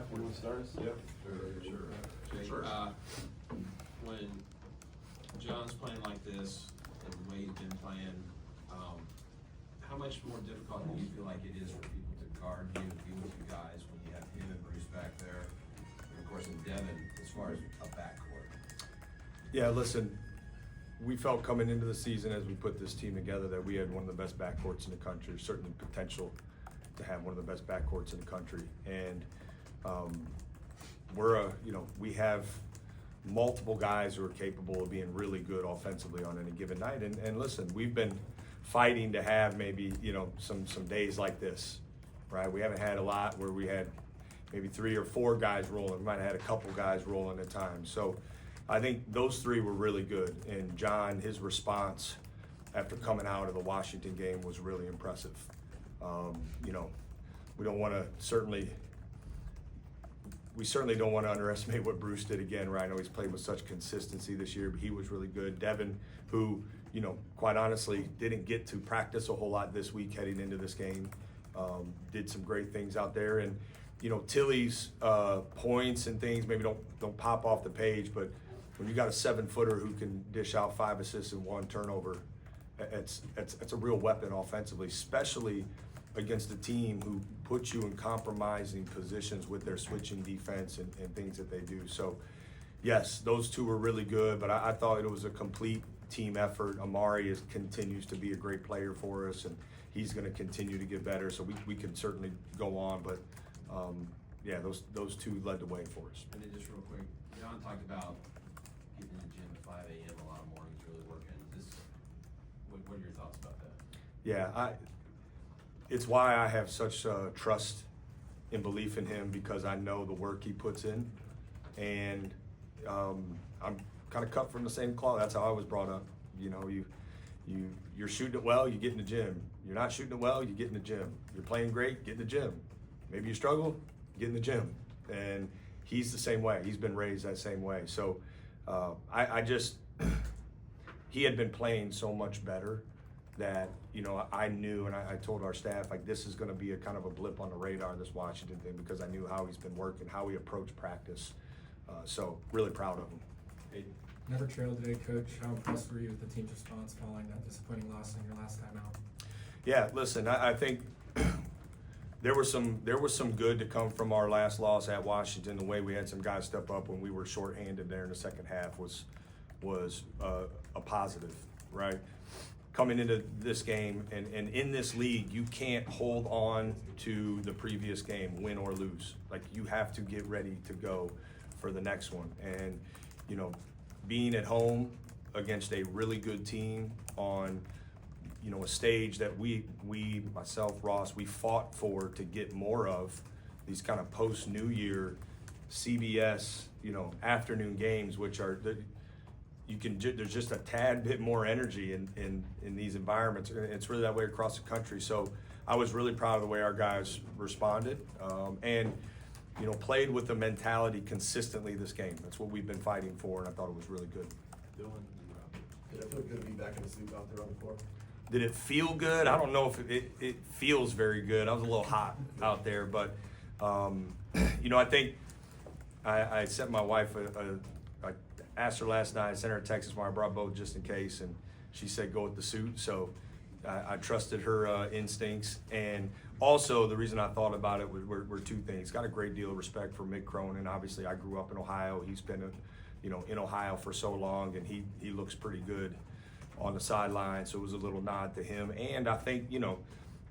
Jeff, want to start us? Yep. Sure. Jake, Sure. When John's playing like this and the way he's been playing, how much more difficult do you feel like it is for people to guard you and be with you guys when you have him and Bruce back there? And of course, in Devin, as far as a backcourt. Yeah, listen, we felt coming into the season as we put this team together that we had one of the best backcourts in the country, certainly potential to have one of the best backcourts in the country. And we have multiple guys who are capable of being really good offensively on any given night. And listen, we've been fighting to have maybe, some days like this, right? We haven't had a lot where we had maybe 3 or 4 guys rolling. We might have had a couple guys rolling at times. So I think those 3 were really good. And John, his response after coming out of the Washington game was really impressive. We don't want to we certainly don't want to underestimate what Bruce did again, right? I know he's played with such consistency this year, but he was really good. Devin, who, quite honestly, didn't get to practice a whole lot this week heading into this game, did some great things out there. And, Tilly's points and things maybe don't pop off the page, but when you got a 7-footer who can dish out 5 assists and 1 turnover, it's a real weapon offensively, especially against a team who puts you in compromising positions with their switching defense and things that they do. So, yes, those 2 were really good, but I thought it was a complete team effort. Amari continues to be a great player for us, and he's going to continue to get better, so we can certainly go on. But, those 2 led the way for us. And then just real quick, John talked about getting in the gym at 5 a.m. a lot of mornings, really working. What are your thoughts about that? Yeah, it's why I have such trust and belief in him, because I know the work he puts in, and I'm kind of cut from the same cloth. That's how I was brought up. You're shooting it well, you get in the gym. You're not shooting it well, you get in the gym. You're playing great, get in the gym. Maybe you struggle, get in the gym. And he's the same way. He's been raised that same way. So he had been playing so much better that, I knew, and I told our staff, like, this is going to be a kind of a blip on the radar, this Washington thing, because I knew how he's been working, how he approached practice. So really proud of him. Never trailed today, Coach. How impressed were you with the team's response following that disappointing loss in your last time out? Yeah, listen, I think there was some good to come from our last loss at Washington. The way we had some guys step up when we were shorthanded there in the second half was a positive, right? Coming into this game and in this league, you can't hold on to the previous game, win or lose. Like, you have to get ready to go for the next one. And, being at home against a really good team on, a stage that we, myself, Ross, we fought for to get more of, these kind of post-New Year CBS, afternoon games, which are there's just a tad bit more energy in these environments. It's really that way across the country. So I was really proud of the way our guys responded, and played with the mentality consistently this game. That's what we've been fighting for, and I thought it was really good. Dylan. Did it feel good to be back in the soup out there on the floor? Did it feel good? I don't know if it feels very good. I was a little hot out there, but I think I sent my wife I asked her last night, I sent her a text where I brought both just in case, and she said go with the suit. So I trusted her instincts. And also the reason I thought about it were 2 things. Got a great deal of respect for Mick Cronin. Obviously, I grew up in Ohio. He's been in Ohio for so long, and he looks pretty good on the sideline. So it was a little nod to him. And I think,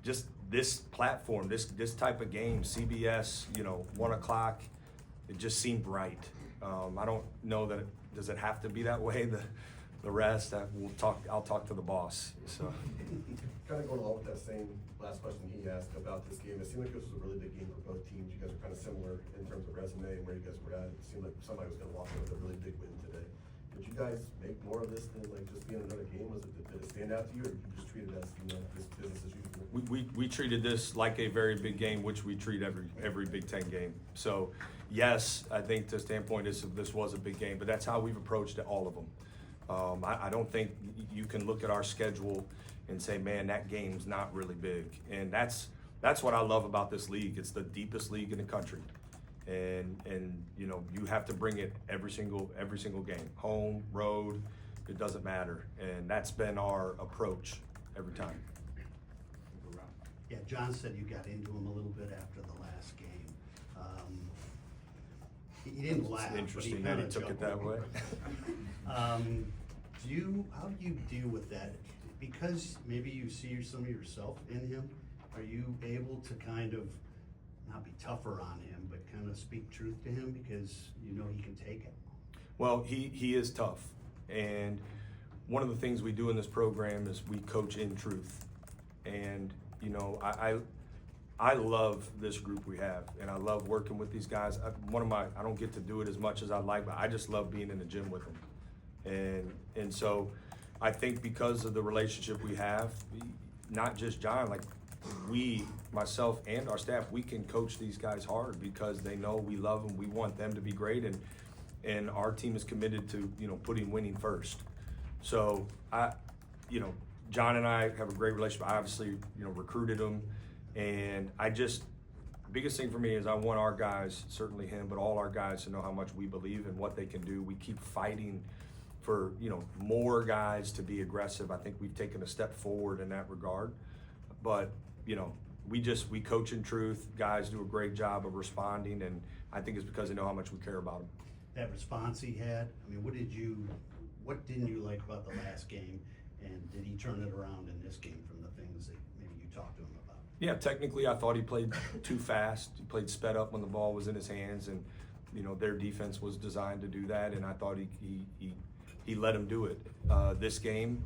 just this platform, this type of game, CBS, 1 o'clock, it just seemed right. I don't know that does it have to be that way. The rest, I'll talk to the boss. So, Kind of going along with that same last question he asked about this game, it seemed like this was a really big game for both teams. You guys were kind of similar in terms of resume and where you guys were at. It seemed like somebody was going to walk in with a really big win today. Did you guys make more of this than like just being another game? Did it stand out to you, or did you just treat it as this business as usual? we treated this like a very big game, which we treat every Big Ten game. So, yes, I think the standpoint is this was a big game, but that's how we've approached all of them. I don't think you can look at our schedule and say, man, that game's not really big. And that's what I love about this league. It's the deepest league in the country. And you know, you have to bring it every single game, home, road, it doesn't matter. And that's been our approach every time. Yeah, John said you got into him a little bit after the last game. He didn't laugh, but he Interesting that kinda he took it chuckled. that way. How do you deal with that? Because maybe you see some of yourself in him, are you able to kind of not be tougher on him, but kind of speak truth to him because you know he can take it? Well, he is tough, and one of the things we do in this program is we coach in truth. And you know, I love this group we have, and I love working with these guys. I don't get to do it as much as I'd like, but I just love being in the gym with them. And so I think because of the relationship we have, not just John, like myself and our staff, we can coach these guys hard because they know we love them, we want them to be great, and our team is committed to, you know, putting winning first. So John and I have a great relationship. I obviously, you know, recruited him, and biggest thing for me is I want our guys, certainly him, but all our guys to know how much we believe in what they can do. We keep fighting for, you know, more guys to be aggressive. I think we've taken a step forward in that regard, but you know, we coach in truth. Guys do a great job of responding, and I think it's because they know how much we care about them. That response he had, I mean, what didn't you like about the last game, and did he turn it around in this game from the things that maybe you talked to him about? Yeah, technically I thought he played too fast. He played sped up when the ball was in his hands, and you know, their defense was designed to do that, and I thought he let him do it. This game,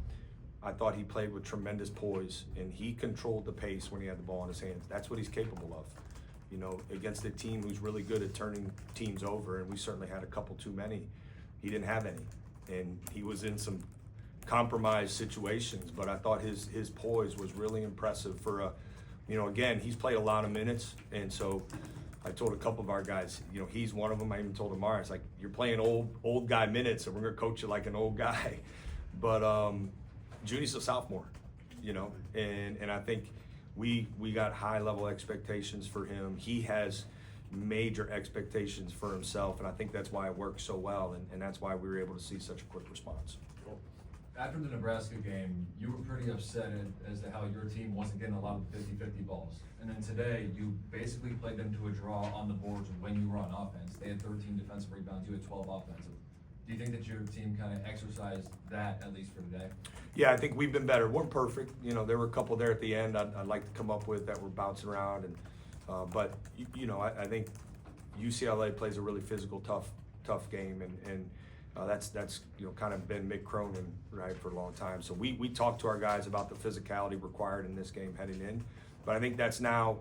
I thought he played with tremendous poise, and he controlled the pace when he had the ball in his hands. That's what he's capable of. You know, against a team who's really good at turning teams over, and we certainly had a couple too many, he didn't have any. And he was in some compromised situations, but I thought his poise was really impressive for you know, again, he's played a lot of minutes, and so I told a couple of our guys, you know, he's one of them. I even told Amara, it's like, you're playing old guy minutes, and we're gonna coach you like an old guy. But Judy's a sophomore, you know, and I think we got high level expectations for him. He has major expectations for himself, and I think that's why it works so well, and that's why we were able to see such a quick response. After the Nebraska game, you were pretty upset as to how your team wasn't getting a lot of 50-50 balls. And then today, you basically played them to a draw on the boards when you were on offense. They had 13 defensive rebounds, you had 12 offensive. Do you think that your team kind of exercised that, at least for today? Yeah, I think we've been better. We're perfect. You know, there were a couple there at the end I'd like to come up with that were bouncing around, and but you know, I think UCLA plays a really physical, tough game, and that's you know, kind of been Mick Cronin, right, for a long time. So we talked to our guys about the physicality required in this game heading in, but I think that's now,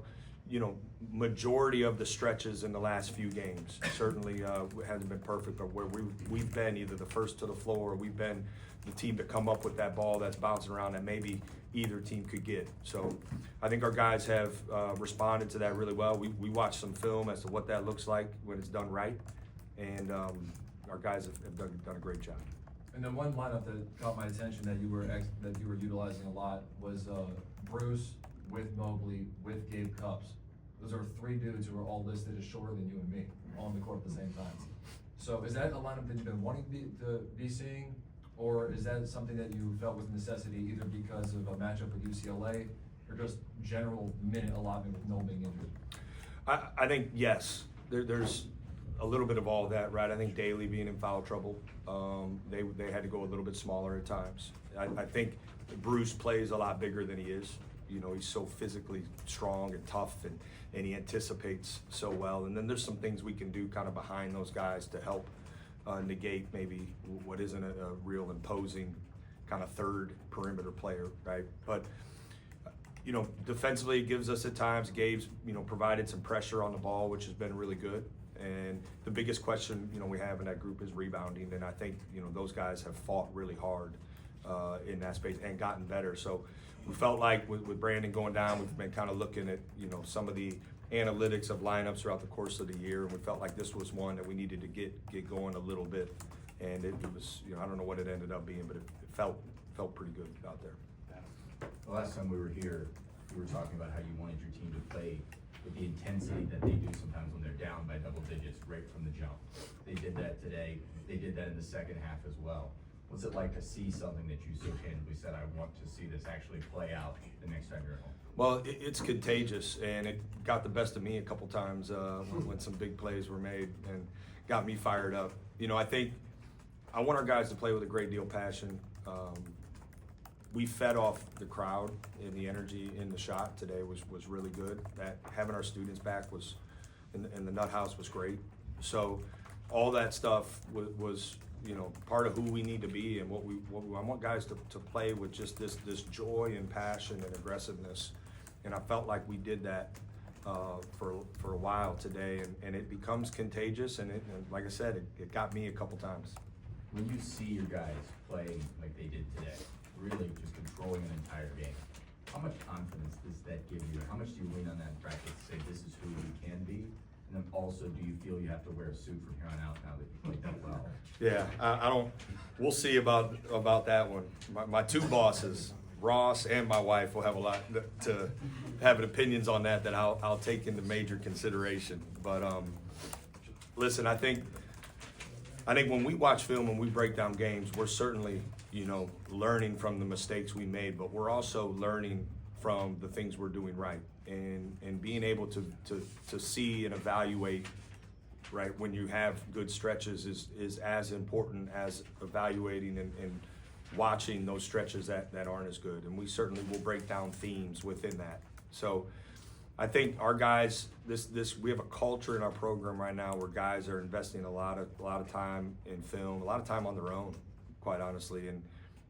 you know, majority of the stretches in the last few games. Certainly hasn't been perfect, but where we've been either the first to the floor, or we've been the team to come up with that ball that's bouncing around that maybe either team could get. So I think our guys have responded to that really well. We watched some film as to what that looks like when it's done right, and our guys have done a great job. And then one lineup that caught my attention that you were utilizing a lot was Bruce with Mobley with Gabe Cupps. Those are three dudes who are all listed as shorter than you and me, all on the court at the same time. So is that a lineup that you've been wanting to be seeing, or is that something that you felt was a necessity either because of a matchup with UCLA or just general minute allotment with Noel being injured? I think yes. There's a little bit of all of that, right? I think Daly being in foul trouble, they had to go a little bit smaller at times. I think Bruce plays a lot bigger than he is. You know, he's so physically strong and tough, and he anticipates so well. And then there's some things we can do kind of behind those guys to help negate maybe what isn't a real imposing kind of third perimeter player, right? But you know, defensively it gives us at times, Gabe's, you know, provided some pressure on the ball, which has been really good. And the biggest question, you know, we have in that group is rebounding, and I think, you know, those guys have fought really hard in that space and gotten better. So we felt like with Brandon going down, we've been kind of looking at, you know, some of the analytics of lineups throughout the course of the year, and we felt like this was one that we needed to get going a little bit. And it was, you know, I don't know what it ended up being, but it felt pretty good out there. The last time we were here, we were talking about how you wanted your team to play with the intensity that they do sometimes when they're down by double digits right from the jump. They did that today. They did that in the second half as well. What's it like to see something that you so tangibly said, I want to see this actually play out the next time you're at home? Well, it's contagious, and it got the best of me a couple times when some big plays were made and got me fired up. You know, I think I want our guys to play with a great deal of passion. We fed off the crowd, and the energy in the shot today was really good. That having our students back was in the Nut House was great. So all that stuff was you know, part of who we need to be, and I want guys to play with just this joy and passion and aggressiveness. And I felt like we did that for a while today, and it becomes contagious. And like I said, it got me a couple times. When you see your guys playing like they did today, really just controlling an entire game, how much confidence does that give you? How much do you lean on that in practice to say this is who we can be? And then also, do you feel you have to wear a suit from here on out now that you played that well? Yeah, I don't. We'll see about that one. My two bosses, Ross and my wife, will have a lot to have opinions on that I'll take into major consideration. But listen, I think when we watch film and we break down games, we're certainly, you know, learning from the mistakes we made, but we're also learning from the things we're doing right, and being able to see and evaluate, right, when you have good stretches is as important as evaluating and watching those stretches that aren't as good. And we certainly will break down themes within that. So I think our guys, we have a culture in our program right now where guys are investing a lot of time in film, a lot of time on their own, quite honestly. And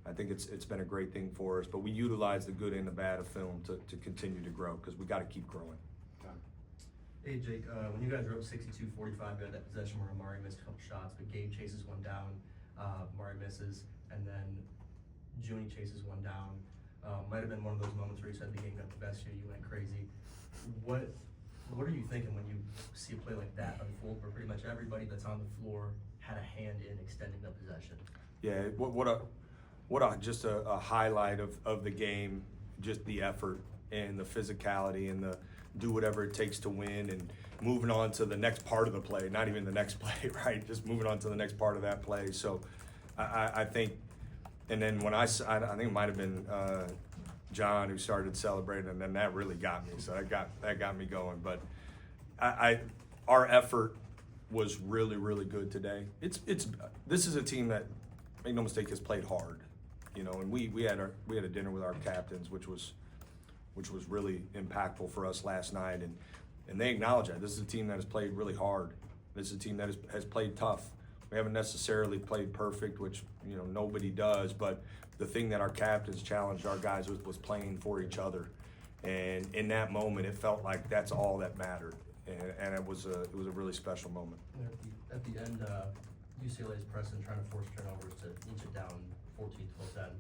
I think it's been a great thing for us, but we utilize the good and the bad of film to continue to grow, because we got to keep growing. Hey Jake, when you guys were up 62-45, you had that possession where Amari missed a couple shots, but Gabe chases one down, Amari misses, and then Junie chases one down. Might have been one of those moments where you said the game got the best of you, you went crazy. What are you thinking when you see a play like that unfold, where pretty much everybody that's on the floor had a hand in extending the possession? Yeah, just a highlight of the game, just the effort and the physicality and the do whatever it takes to win, and moving on to the next part of the play, not even the next play, right? Just moving on to the next part of that play. So I think, and then when I think it might have been John who started celebrating, and then that really got me. So that got me going. But our effort was really, really good today. This is a team that, make no mistake, has played hard, you know. And we had a dinner with our captains, which was really impactful for us last night, and they acknowledge that. This is a team that has played really hard. This is a team that has played tough. We haven't necessarily played perfect, which, you know, nobody does, but the thing that our captains challenged our guys was playing for each other. And in that moment, it felt like that's all that mattered, and it was a really special moment. At the end, UCLA's pressing, trying to force turnovers to inch it down 14-10.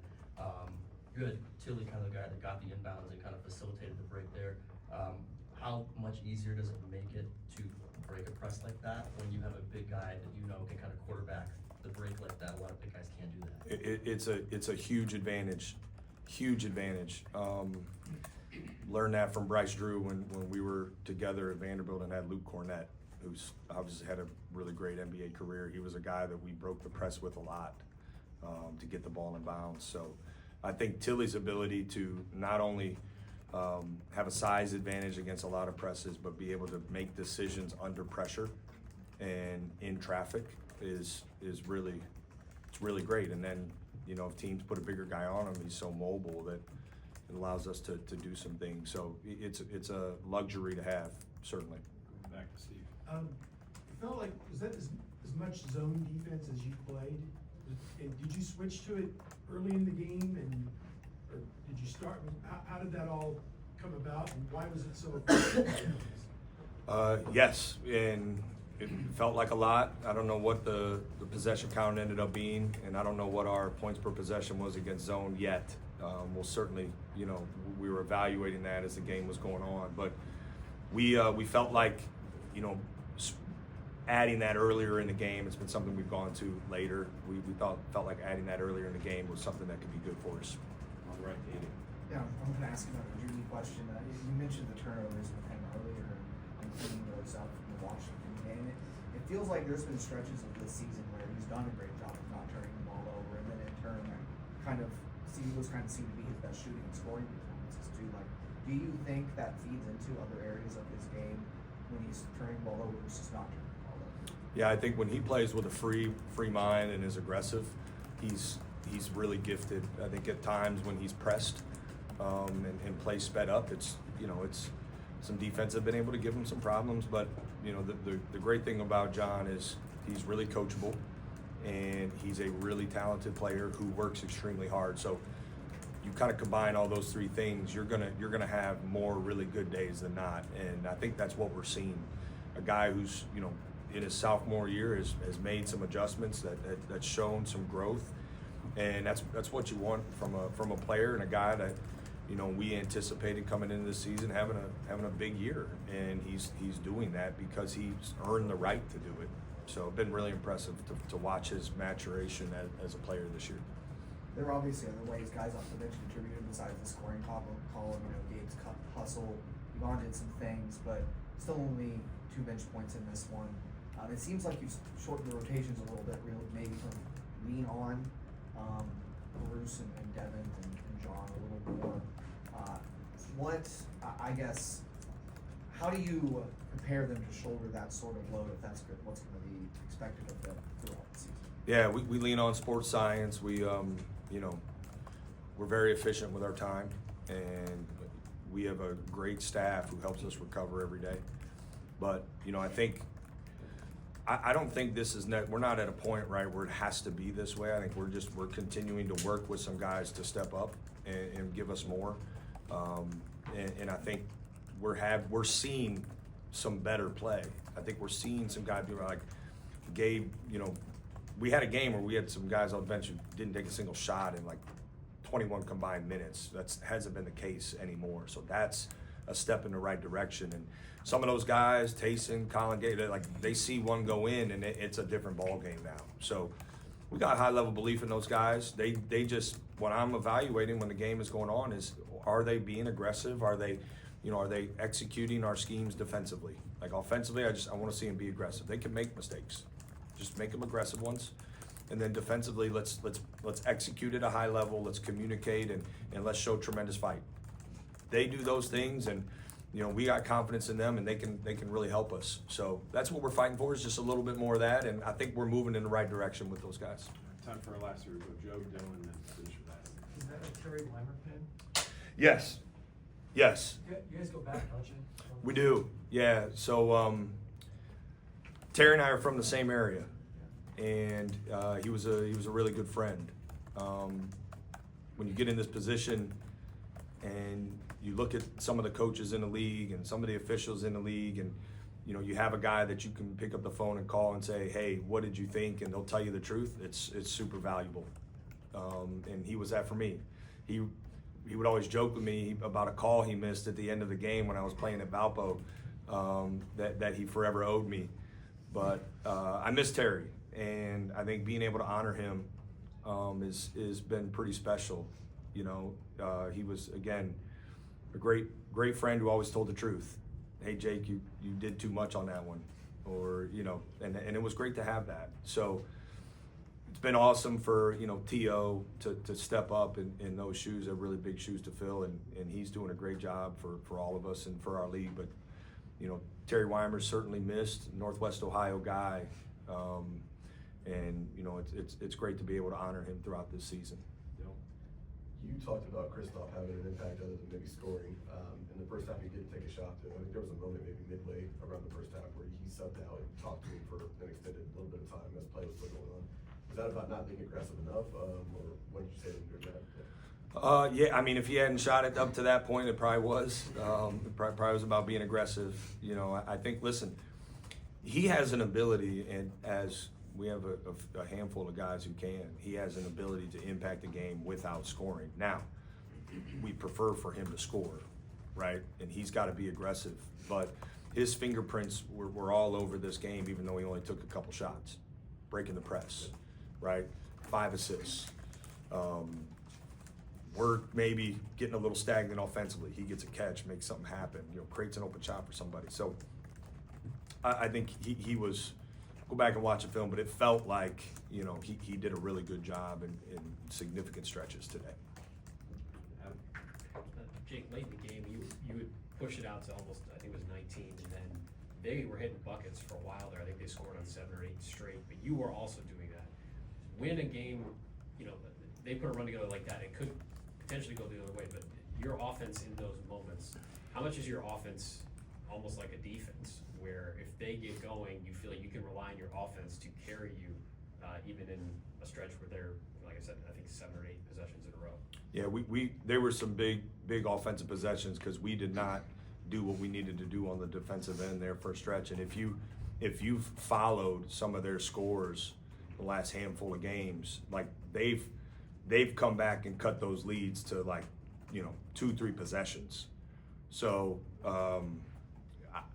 You had Tilly, kind of the guy that got the inbounds and kind of facilitated the break there. How much easier does it make it to break a press like that when you have a big guy that you know can kind of quarterback the break like that? A lot of big guys can't do that. It's a huge advantage, huge advantage. Learned that from Bryce Drew when we were together at Vanderbilt and had Luke Cornett, who's obviously had a really great NBA career. He was a guy that we broke the press with a lot to get the ball in bounds. So I think Tilly's ability to not only have a size advantage against a lot of presses, but be able to make decisions under pressure and in traffic is really great. And then, you know, if teams put a bigger guy on him, he's so mobile that it allows us to do some things. So it's a luxury to have, certainly. Back to Steve. It felt like, was that as much zone defense as you played? And did you switch to it early in the game, or did you start? How did that all come about, and why was it so effective? Yes, and it felt like a lot. I don't know what the possession count ended up being, and I don't know what our points per possession was against zone yet. We'll certainly, you know, we were evaluating that as the game was going on, but we felt like, you know, adding that earlier in the game. It's been something we've gone to later. We felt like adding that earlier in the game was something that could be good for us. All right, Danny. Yeah, I'm going to ask another Judy question. You mentioned the turnovers with him earlier. feels like there's been stretches of this season where he's done a great job of not turning the ball over, and then in turn, those kind of seem to be his best shooting and scoring performances too. Like, do you think that feeds into other areas of his game when he's turning the ball over versus not turning the ball over? Yeah, I think when he plays with a free mind and is aggressive, he's really gifted. I think at times when he's pressed and plays sped up, it's some defense have been able to give him some problems. But the great thing about John is he's really coachable, and he's a really talented player who works extremely hard. So you kind of combine all those three things, you're gonna have more really good days than not. And I think that's what we're seeing. A guy who's in his sophomore year has made some adjustments that's shown some growth, and that's what you want from a player and a guy that we anticipated coming into the season having a big year, and he's doing that because he's earned the right to do it. So it's been really impressive to watch his maturation as a player this year. There were obviously other ways guys off the bench contributed besides the scoring column. Gabe's hustle. Yvonne did some things, but still only 2 bench points in this one. It seems like you've shortened the rotations a little bit, really, maybe from lean on Bruce and Devin and John a little more. How do you prepare them to shoulder that sort of load if that's what's going to be expected of them throughout the season? Yeah, we lean on sports science. We're very efficient with our time, and we have a great staff who helps us recover every day. But I don't think this is we're not at a point where it has to be this way. I think we're continuing to work with some guys to step up and give us more. And I think we're seeing some better play. I think we're seeing some guys be like Gabe. We had a game where we had some guys on the bench who didn't take a single shot in like 21 combined minutes. That hasn't been the case anymore. So that's a step in the right direction. And some of those guys, Tayson, Colin, Gabe, they see one go in and it's a different ball game now. So we got high level belief in those guys. They just, what I'm evaluating when the game is going on is, are they being aggressive? Are they executing our schemes defensively? Like offensively, I want to see them be aggressive. They can make mistakes. Just make them aggressive ones. And then defensively, let's execute at a high level. Let's communicate and let's show tremendous fight. They do those things, and we got confidence in them, and they can really help us. So that's what we're fighting for, is just a little bit more of that, and I think we're moving in the right direction with those guys. Time for our last review. Joe, Dylan, and finish with that. Is that a Terry Weimer pin? Yes. You guys go back, don't you? We do. Yeah. So Terry and I are from the same area, and he was a really good friend. When you get in this position and you look at some of the coaches in the league and some of the officials in the league, and you have a guy that you can pick up the phone and call and say, hey, what did you think? And they'll tell you the truth. It's super valuable. And he was that for me. He would always joke with me about a call he missed at the end of the game when I was playing at Valpo that he forever owed me. But I miss Terry, and I think being able to honor him is been pretty special. He was, again, a great friend who always told the truth. Hey, Jake, you did too much on that one, or and it was great to have that. So it's been awesome for T.O. to step up in those shoes. They're really big shoes to fill, and he's doing a great job for all of us and for our league. But Terry Weimer's certainly missed, Northwest Ohio guy, and it's great to be able to honor him throughout this season. You talked about Kristoff having an impact other than maybe scoring. In the first half, he did take a shot. I think there was a moment maybe midway around the first half where he subbed out and talked to him for an extended little bit of time as play was still going on. Was that about not being aggressive enough, or what did you say during that? Yeah, I mean, if he hadn't shot it up to that point, it probably was. It probably was about being aggressive. I think, listen, he has an ability, and as we have a handful of guys who can, he has an ability to impact the game without scoring. Now, we prefer for him to score, right? And he's got to be aggressive. But his fingerprints were all over this game, even though he only took a couple shots. Breaking the press, right? 5 assists. We're maybe getting a little stagnant offensively. He gets a catch, makes something happen, creates an open shot for somebody. So I think he was go back and watch the film, but it felt like, you know, he did a really good job in significant stretches today. Jake, late in the game, you would push it out to almost, I think it was 19, and then they were hitting buckets for a while there. I think they scored on 7 or 8 straight, but you were also doing that. Win a game, you know, they put a run together like that, it could potentially go the other way, but your offense in those moments, how much is your offense almost like a defense, where if they get going, you feel like you can rely on your offense to carry you, even in a stretch where they're, like I said, I think 7 or 8 possessions in a row? Yeah, there were some big offensive possessions because we did not do what we needed to do on the defensive end there for a stretch. And if you've followed some of their scores the last handful of games, like they've come back and cut those leads to, like, you know, 2-3 possessions. So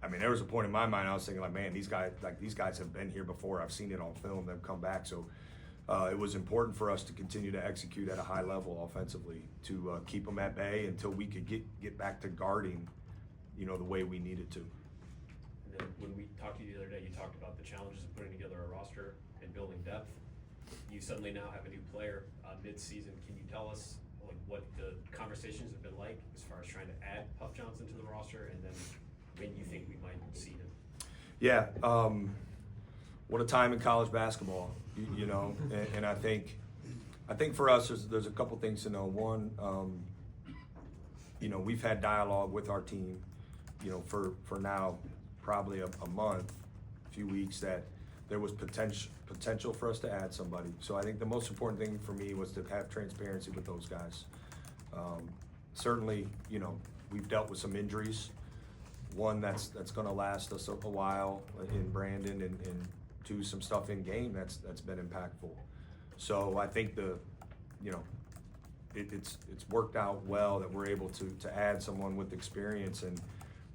I mean, there was a point in my mind I was thinking, like, man, these guys have been here before. I've seen it on film. They've come back. So it was important for us to continue to execute at a high level offensively to keep them at bay until we could get back to guarding, you know, the way we needed to. And then when we talked to you the other day, you talked about the challenges of putting together a roster and building depth. You suddenly now have a new player mid-season. Can you tell us, like, what the conversations have been like as far as trying to add Puff Johnson to the roster, and then when you think we might see him? Yeah, what a time in college basketball, you know, and I think for us there's a couple things to know. One, you know, we've had dialogue with our team, you know, for now probably a month, a few weeks, that there was potential for us to add somebody. So I think the most important thing for me was to have transparency with those guys. Certainly, you know, we've dealt with some injuries. One that's going to last us a while in Brandon, and two, some stuff in game that's been impactful. So I think you know, it's worked out well that we're able to add someone with experience. And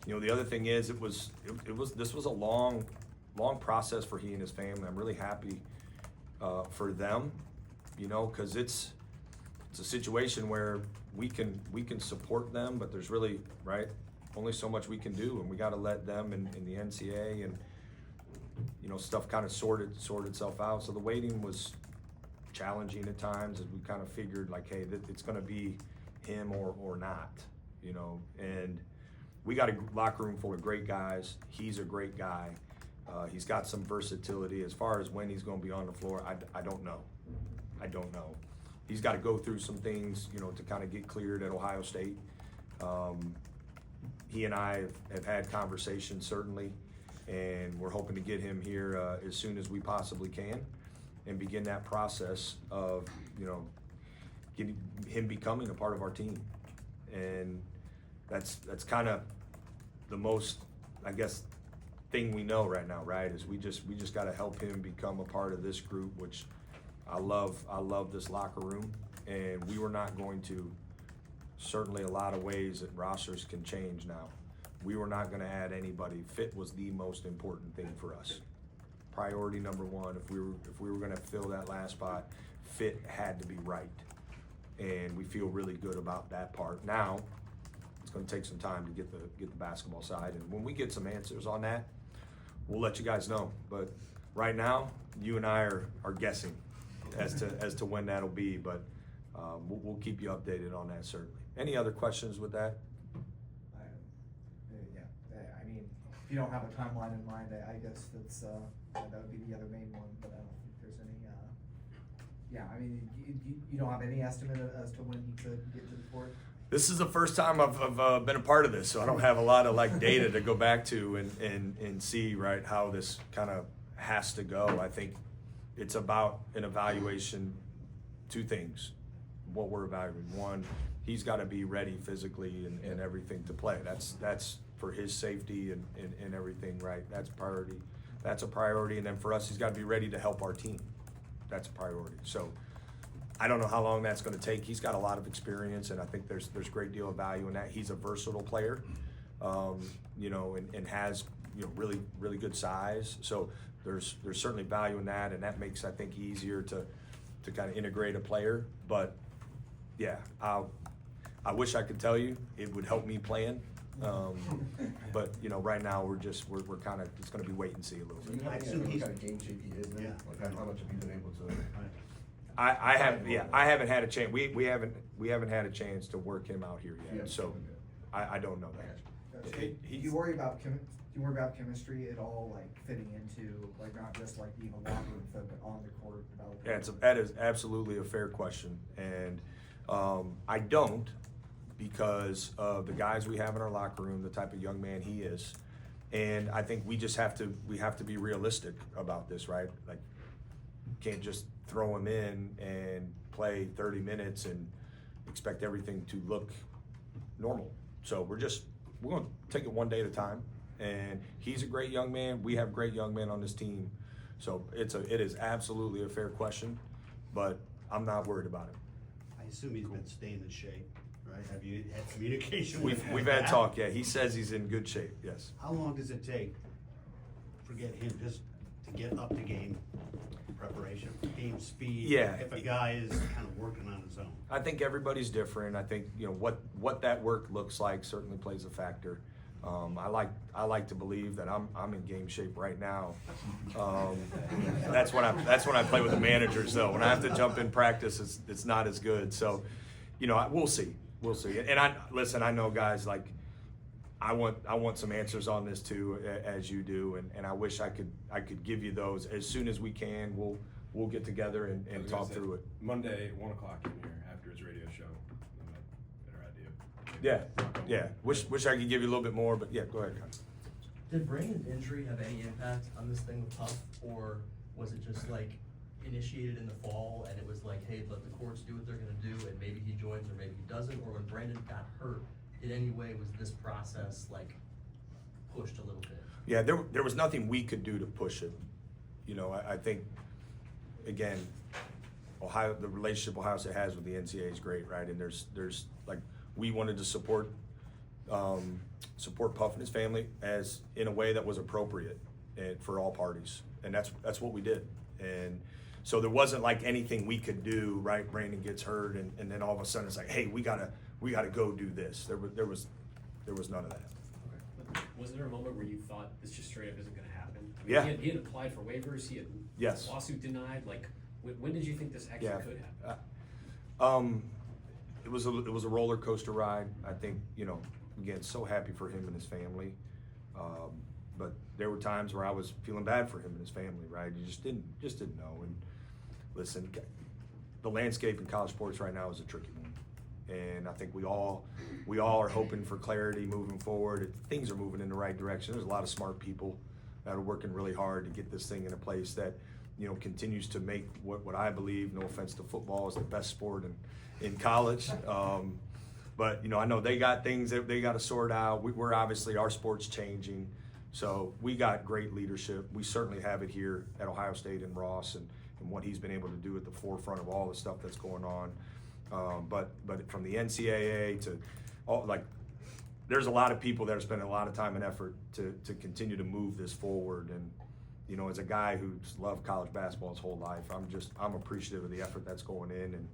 you know, the other thing is this was a long process for he and his family. I'm really happy for them, you know, because it's a situation where we can support them, but there's really, right, only so much we can do, and we got to let them in the NCAA and, you know, stuff kind of sort itself out. So the waiting was challenging at times, as we kind of figured, like, hey, it's going to be him or not, you know. And we got a locker room full of great guys. He's a great guy. He's got some versatility. As far as when he's going to be on the floor, I don't know. I don't know. He's got to go through some things, you know, to kind of get cleared at Ohio State. He and I have had conversations, certainly, and we're hoping to get him here as soon as we possibly can and begin that process of, you know, getting him becoming a part of our team. And that's kind of the most, I guess, thing we know right now, right, is we just got to help him become a part of this group, which I love this locker room. And we were not going to, certainly a lot of ways that rosters can change now. We were not going to add anybody. Fit was the most important thing for us. Priority number one. If we were going to fill that last spot, fit had to be right. And we feel really good about that part. Now it's going to take some time to get the basketball side, and when we get some answers on that, we'll let you guys know. But right now, you and I are guessing as to when that'll be, but we'll keep you updated on that, certainly. Any other questions with that? I mean, if you don't have a timeline in mind, I guess that would be the other main one, but I don't think there's any, I mean, you don't have any estimate as to when he could get to the court? This is the first time I've been a part of this, so I don't have a lot of, like, data to go back to and see, right, how this kind of has to go. I think it's about an evaluation, two things, what we're evaluating. One, he's got to be ready physically and everything to play. That's for his safety and everything, right? That's priority. That's a priority. And then for us, he's got to be ready to help our team. That's a priority. So I don't know how long that's going to take. He's got a lot of experience, and I think there's a great deal of value in that. He's a versatile player, you know, and has, you know, really, really good size. So there's certainly value in that, and that makes, I think, easier to kind of integrate a player. But yeah, I wish I could tell you it would help me plan, But, you know, right now, we're kind of, it's gonna be wait and see a little Do you bit. have I any assume idea what he's- kind of game shape he is in? Yeah. Like how much have you been able to? I haven't had a chance, we haven't had a chance to work him out here Yeah. yet, so I don't know that. Do you worry about chemistry at all, like fitting into, like not just like being a locker room fit, but on the court developing? Yeah, that is absolutely a fair question, and I don't, because of the guys we have in our locker room, the type of young man he is, and I think we have to be realistic about this, right? Like, can't just throw him in and play 30 minutes and expect everything to look normal. So we're gonna take it one day at a time, and he's a great young man. We have great young men on this team, so it is absolutely a fair question, but I'm not worried about it. I assume he's been staying in shape, right? Have you had communication with We've him? we've had talk. Yeah, he says he's in good shape. Yes. How long does it take, forget him, just to get up to game preparation, game speed? Yeah. If a guy is kind of working on his own. I think everybody's different. I think, you know, what that work looks like certainly plays a factor. I like to believe that I'm in game shape right now. That's when I play with the managers though. When I have to jump in practice, it's not as good. So, you know, we'll see. And I know guys, like, I want some answers on this too, as you do, and I wish I could give you those as soon as we can. We'll get together and talk through it. Monday, 1 o'clock in here after his radio show. Better idea. Yeah. Wish I could give you a little bit more, but yeah, go ahead, Con. Did Brandon's injury have any impact on this thing with Puff, or was it just like initiated in the fall and it was like, hey, let the courts do what they're gonna do and maybe he joins or maybe he doesn't, or when Brandon got hurt, in any way was this process like pushed a little bit? Yeah, there was nothing we could do to push it. You know, I think, again, the relationship Ohio State has with the NCAA is great, right? And there's like, we wanted to support Puff and his family as in a way that was appropriate and for all parties, and that's what we did. And so there wasn't like anything we could do, right? Brandon gets hurt, and then all of a sudden it's like, hey, we gotta go do this. There was none of that. Okay. Was there a moment where you thought this just straight up isn't gonna happen? I mean, Yeah. He had applied for waivers, he had Yes. lawsuit denied, like, when did you think this actually Yeah. could happen? It was a roller coaster ride. I think, you know, again, so happy for him and his family. But there were times where I was feeling bad for him and his family, right? You just didn't know. And listen, the landscape in college sports right now is a tricky one. And I think we all are hoping for clarity moving forward. Things are moving in the right direction. There's a lot of smart people that are working really hard to get this thing in a place that, you know, continues to make what I believe, no offense to football, is the best sport in college. But, you know, I know they got things that they got to sort out. We're obviously, our sport's changing. So we got great leadership. We certainly have it here at Ohio State and Ross and what he's been able to do at the forefront of all the stuff that's going on. But from the NCAA to all, like, there's a lot of people that are spending a lot of time and effort to continue to move this forward. And, you know, as a guy who's loved college basketball his whole life, I'm appreciative of the effort that's going in. And,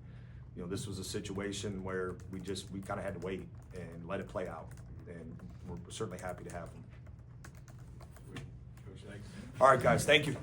you know, this was a situation where we kind of had to wait and let it play out. And we're certainly happy to have him. Coach, thanks. All right, guys, thank you.